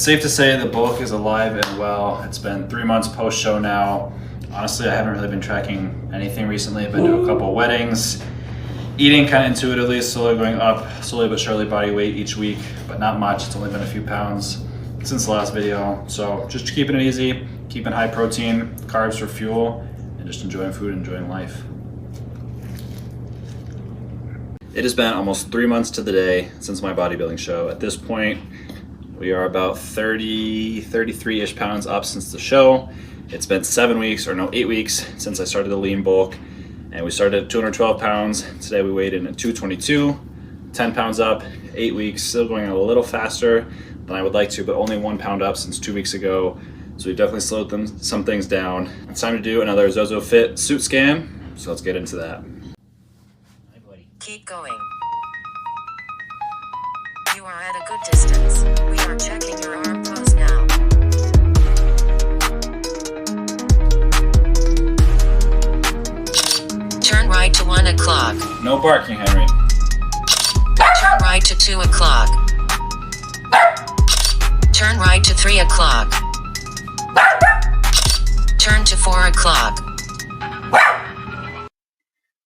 safe to say the bulk is alive and well. It's been 3 months post-show now. Honestly, I haven't really been tracking anything recently. I've been to a couple of weddings, eating kind of intuitively, slowly going up, slowly but surely body weight each week, but not much. It's only been a few pounds since the last video. So just keeping it easy, keeping high protein, carbs for fuel, and just enjoying food, enjoying life. It has been almost 3 months to the day since my bodybuilding show. At this point, we are about 33-ish pounds up since the show. It's been 8 weeks since I started the lean bulk, and we started at 212 pounds. Today we weighed in at 222, 10 pounds up, 8 weeks, still going a little faster than I would like to, but only 1 pound up since 2 weeks ago. So we've definitely slowed some things down. It's time to do another ZOZO Fit suit scan, so let's get into that. Keep going. You are at a good distance. We are checking your arm pose now. Turn right to 1 o'clock. No barking, Henry. Turn right to 2 o'clock. Turn right to 3 o'clock. Turn to 4 o'clock.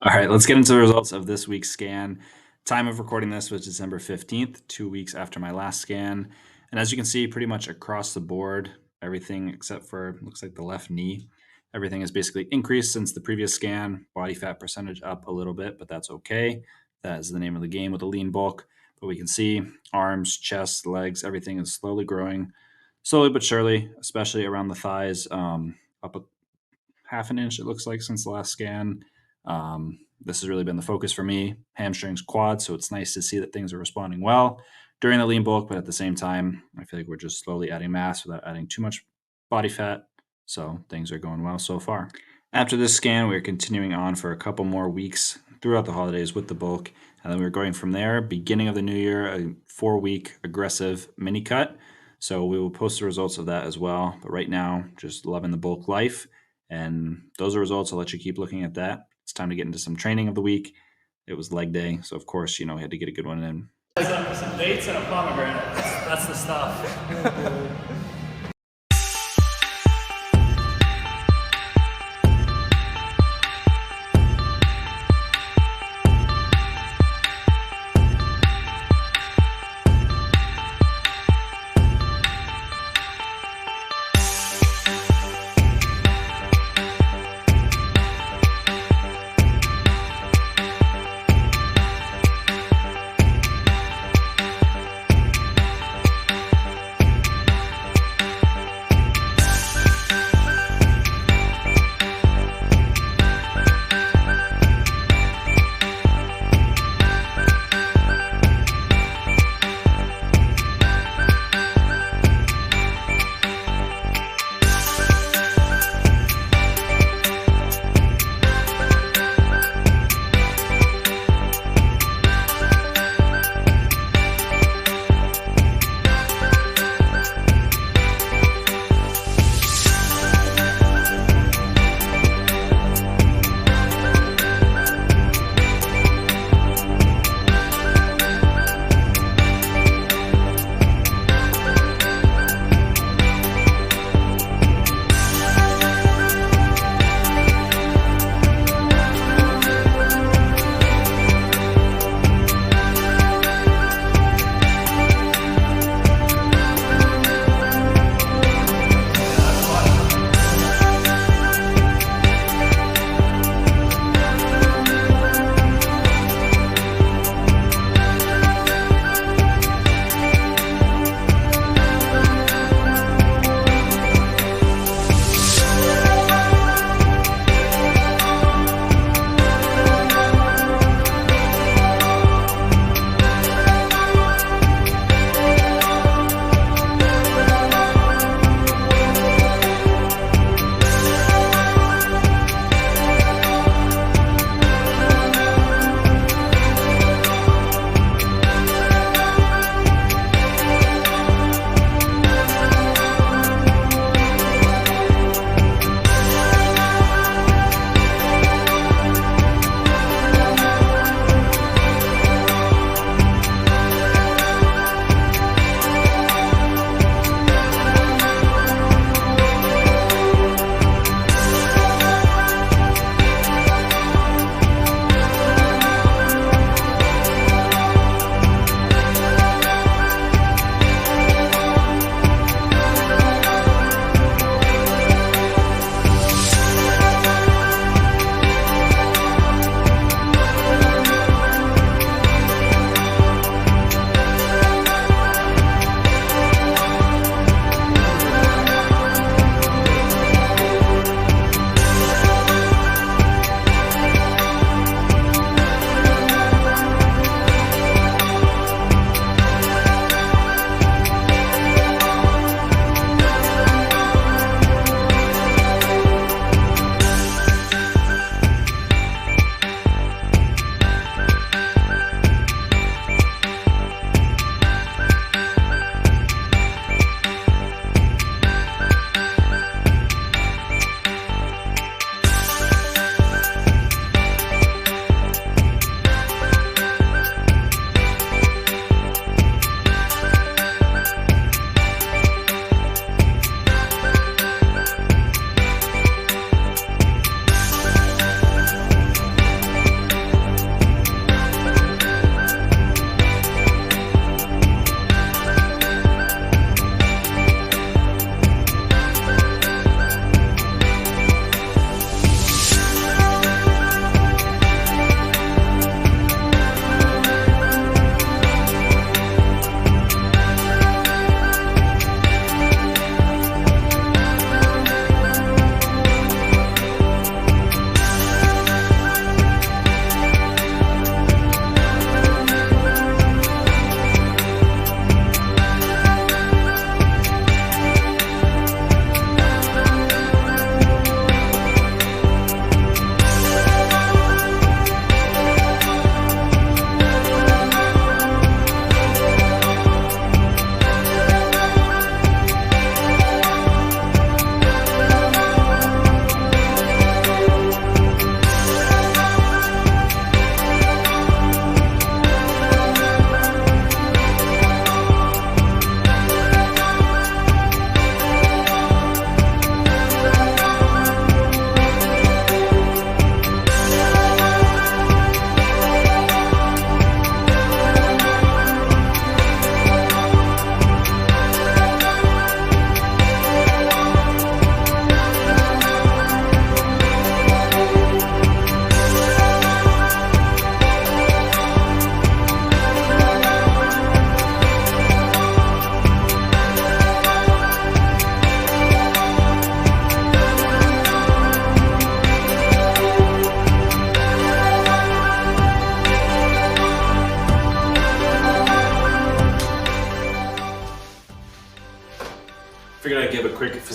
All right, let's get into the results of this week's scan. Time of recording this was December 15th, 2 weeks after my last scan. And as you can see, pretty much across the board, everything except for, looks like the left knee, everything has basically increased since the previous scan. Body fat percentage up a little bit, but that's okay. That is the name of the game with the lean bulk. But we can see arms, chest, legs, everything is slowly growing, slowly but surely, especially around the thighs, up a half an inch, it looks like, since the last scan. This has really been the focus for me, hamstrings, quads, so it's nice to see that things are responding well during the lean bulk, but at the same time, I feel like we're just slowly adding mass without adding too much body fat, so things are going well so far. After this scan, we're continuing on for a couple more weeks throughout the holidays with the bulk, and then we're going from there, beginning of the new year, a 4-week aggressive mini cut, so we will post the results of that as well, but right now, just loving the bulk life, and those are results. I'll let you keep looking at that. It's time to get into some training of the week. It was leg day, so of course, we had to get a good one in. Some dates and a pomegranate. That's the stuff.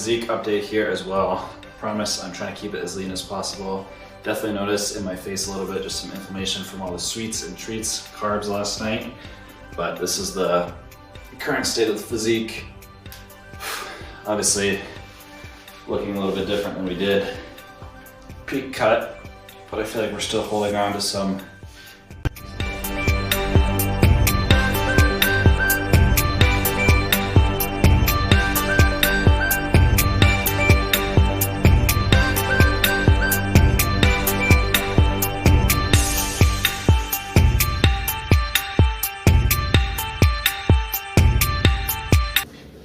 physique update here as well. Promise I'm trying to keep it as lean as possible. Definitely noticed in my face a little bit just some inflammation from all the sweets and treats, carbs last night. But this is the current state of the physique. Obviously looking a little bit different than we did peak cut, but I feel like we're still holding on to some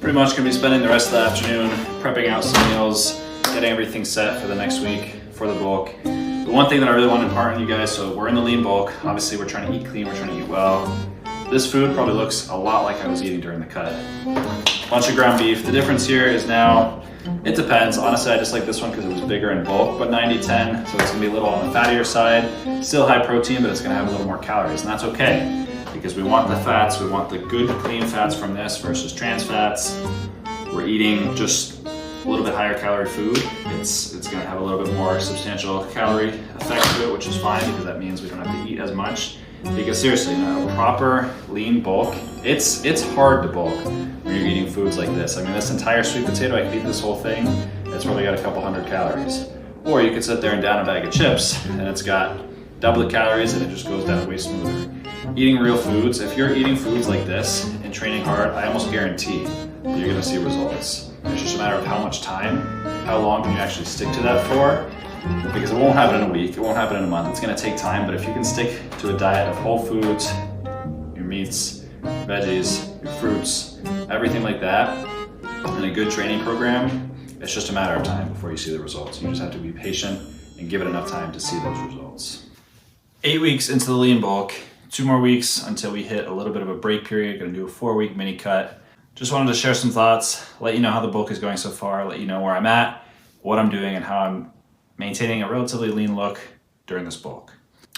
pretty much gonna be spending the rest of the afternoon prepping out some meals, getting everything set for the next week for the bulk. The one thing that I really want to impart on you guys, so we're in the lean bulk. Obviously we're trying to eat clean, we're trying to eat well. This food probably looks a lot like I was eating during the cut. Bunch of ground beef. The difference here is now, it depends. Honestly, I just like this one because it was bigger in bulk, but 90-10, so it's gonna be a little on the fattier side. Still high protein, but it's gonna have a little more calories, and that's okay. Because we want the fats, we want the good clean fats from this versus trans fats. We're eating just a little bit higher calorie food. It's gonna have a little bit more substantial calorie effect to it, which is fine because that means we don't have to eat as much. Because seriously, a proper lean bulk, it's hard to bulk when you're eating foods like this. I mean, this entire sweet potato, I could eat this whole thing, it's probably got a couple hundred calories. Or you could sit there and down a bag of chips and it's got double the calories and it just goes down way smoother. Eating real foods, if you're eating foods like this and training hard, I almost guarantee that you're gonna see results. It's just a matter of how much time, how long can you actually stick to that for, because it won't happen in a week, it won't happen in a month, it's gonna take time, but if you can stick to a diet of whole foods, your meats, veggies, your fruits, everything like that, and a good training program, it's just a matter of time before you see the results. You just have to be patient and give it enough time to see those results. 8 weeks into the lean bulk, 2 more weeks until we hit a little bit of a break period. Gonna do a 4-week mini cut. Just wanted to share some thoughts, let you know how the bulk is going so far, let you know where I'm at, what I'm doing, and how I'm maintaining a relatively lean look during this bulk.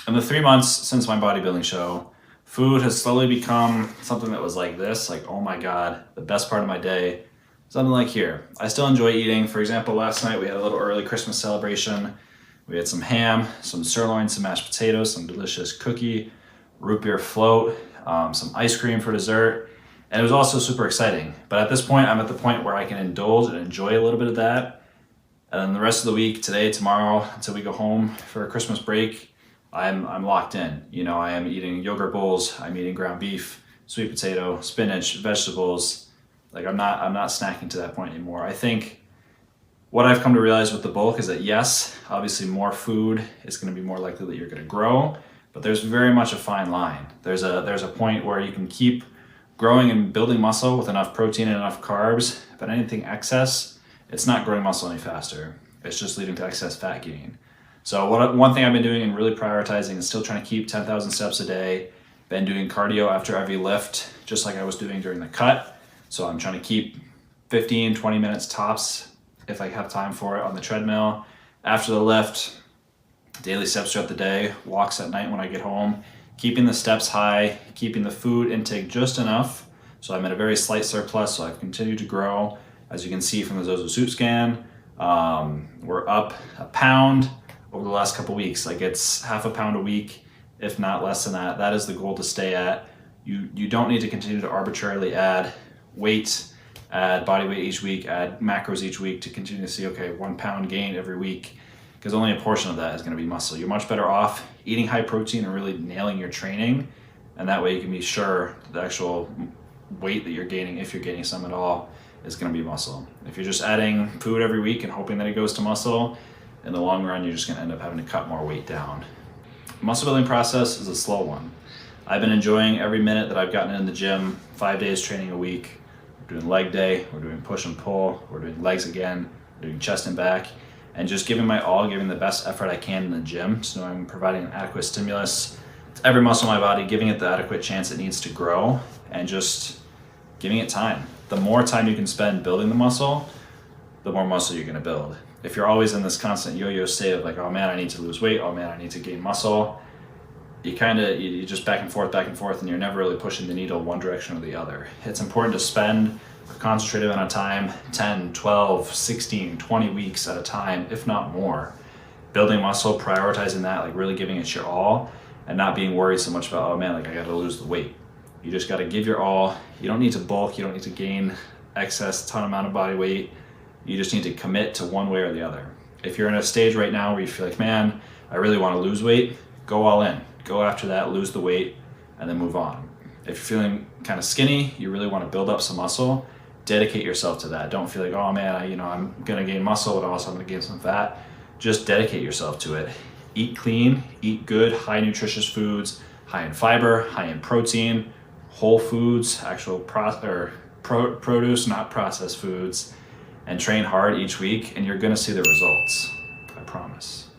In the 3 months since my bodybuilding show, food has slowly become something that was like this, like, oh my God, the best part of my day. Something like here. I still enjoy eating. For example, last night we had a little early Christmas celebration. We had some ham, some sirloin, some mashed potatoes, some delicious cookie, root beer float, some ice cream for dessert, and it was also super exciting. But at this point, I'm at the point where I can indulge and enjoy a little bit of that. And then the rest of the week, today, tomorrow, until we go home for a Christmas break, I'm locked in. You know, I am eating yogurt bowls, I'm eating ground beef, sweet potato, spinach, vegetables. Like I'm not snacking to that point anymore. I think what I've come to realize with the bulk is that yes, obviously more food is going to be more likely that you're going to grow, but there's very much a fine line. There's a point where you can keep growing and building muscle with enough protein and enough carbs, but anything excess, it's not growing muscle any faster. It's just leading to excess fat gain. So one thing I've been doing and really prioritizing is still trying to keep 10,000 steps a day. Been doing cardio after every lift, just like I was doing during the cut. So I'm trying to keep 15, 20 minutes tops if I have time for it on the treadmill. After the lift, daily steps throughout the day, walks at night when I get home, keeping the steps high, keeping the food intake just enough. So I'm at a very slight surplus, so I've continued to grow. As you can see from the ZOZO Suit scan, we're up a pound over the last couple weeks. Like it's half a pound a week, if not less than that. That is the goal to stay at. You don't need to continue to arbitrarily add weight, add body weight each week, add macros each week to continue to see, okay, 1 pound gain every week, because only a portion of that is going to be muscle. You're much better off eating high protein and really nailing your training, and that way you can be sure the actual weight that you're gaining, if you're gaining some at all, is going to be muscle. If you're just adding food every week and hoping that it goes to muscle, in the long run you're just going to end up having to cut more weight down. The muscle building process is a slow one. I've been enjoying every minute that I've gotten in the gym, 5 days training a week. We're doing leg day, we're doing push and pull, we're doing legs again, we're doing chest and back, and just giving my all, giving the best effort I can in the gym. So I'm providing an adequate stimulus to every muscle in my body, giving it the adequate chance it needs to grow, and just giving it time. The more time you can spend building the muscle, the more muscle you're gonna build. If you're always in this constant yo-yo state of like, oh man, I need to lose weight, oh man, I need to gain muscle, you just back and forth, and you're never really pushing the needle one direction or the other. It's important to spend concentrated amount of time, 10, 12, 16, 20 weeks at a time, if not more. Building muscle, prioritizing that, like really giving it your all, and not being worried so much about, oh man, like I gotta lose the weight. You just gotta give your all. You don't need to bulk, you don't need to gain excess ton amount of body weight. You just need to commit to one way or the other. If you're in a stage right now where you feel like, man, I really wanna lose weight, go all in. Go after that, lose the weight, and then move on. If you're feeling kind of skinny, you really wanna build up some muscle, dedicate yourself to that. Don't feel like, oh man, I'm gonna gain muscle, but also I'm gonna gain some fat. Just dedicate yourself to it. Eat clean, eat good, high nutritious foods, high in fiber, high in protein, whole foods, actual produce, not processed foods, and train hard each week, and you're gonna see the results, I promise.